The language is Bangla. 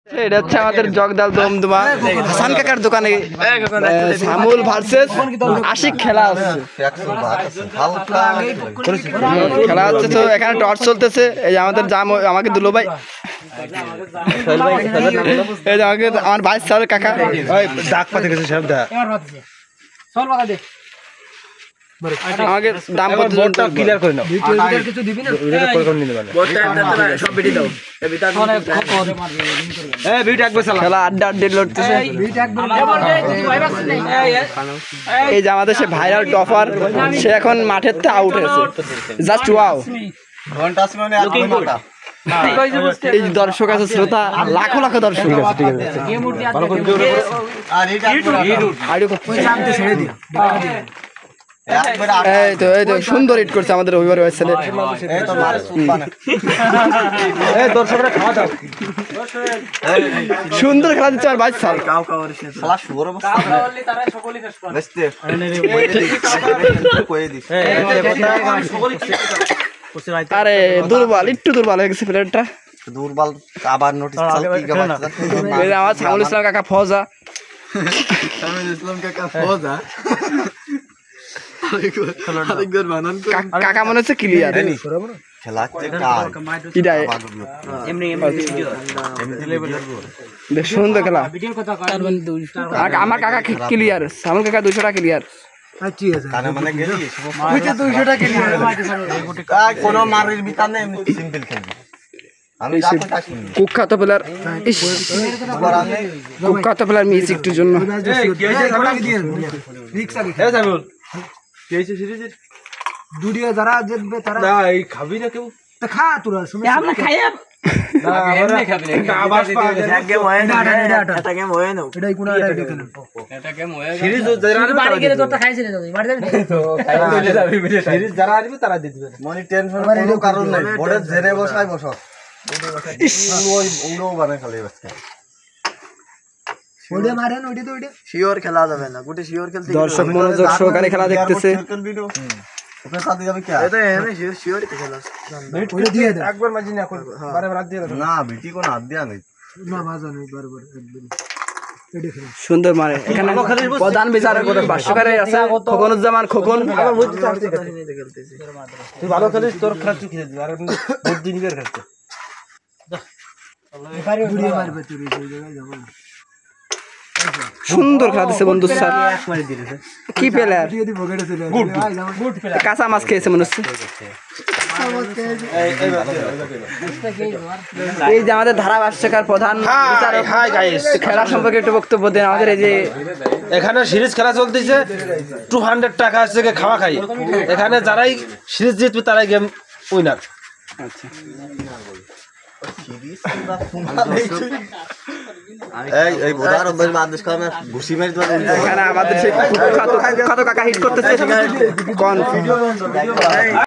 এটা হচ্ছে আমাদের জগদাল দমদমা হাসান কাকার দোকানে সামুল ভার্সেস আশিক খেলা হচ্ছে। খেলা হচ্ছে তো এখানে টর্চ চলতেছে। এই যে আমাদের জাম আমাকে দুলো ভাই, এই যে আমাকে আমার ভাই স্যার কাকা ডাক পাতে গেছে সব দা আমাকে দাম বোর্ডটা ক্লিয়ার করে নাও। কিছু দিবি না এটা করে নিতে পারে বোর্ডটা সব বেটি দাও এই ভিডিও একবার চালা খেলা আড্ডা লড়তেছে। এই যে আমাদের সে ভাইরাল টপার, সে এখন মাঠের থেকে আউট হয়েছে। Just wow. এই দর্শক আছে, শ্রোতা লাখো লাখো দর্শক। এই তো সুন্দর হিট করছে আমাদের রবিবার ছেলে। সুন্দর খেলা দিচ্ছে আমার বাচ্চা। আরে দুর্বল, একটু দুর্বল হয়ে গেছে প্লেয়ারটা। দুর্বল আবার নোটিস আমার সামুল ইসলাম কাকা ফৌজা, কাকা মনে হচ্ছে ক্লিয়ার। সুন্দর খেলা, আমার কাকা ক্লিয়ার, সামুল কাকা 200 টাকা ক্লিয়ার। কুখ্যাত প্লেয়ার, কুখ্যাত প্লেয়ার মিস একটুর জন্য। যারা জিতবে তারা খাবি না কেউ খা তোরা খেলা যাবে না, গোটে শিওর খেলতে দর্শক মনোযোগ সহকারে খেলা দেখতেছে। সুন্দর মারে এখানে প্রধান বিচারক ভাষ্যকারে আছে খোকনুজ্জামান খোকন। তুই ভালো খেলিস, তোর খেলা তুই খেলে দিবি, আর বহুত দিন বের খেলতে সুন্দর খেলা দিচ্ছে বন্ধু স্যার। কি প্লেয়ার, কাঁচা মাছ খেয়েছে মনে হচ্ছে। এই যে আমাদের ধারাভাষ্যকার প্রধান বিচারক, খেলা সম্পর্কে একটু বক্তব্য দেন আমাদের। এই যে এখানে সিরিজ খেলা চলতেছে, 200 টাকা আছে খাওয়া খাই। এখানে যারাই সিরিজ জিতবে তারাই গেম উইনার। এখানে আমাদের সেই কাকা হিট করতেছে।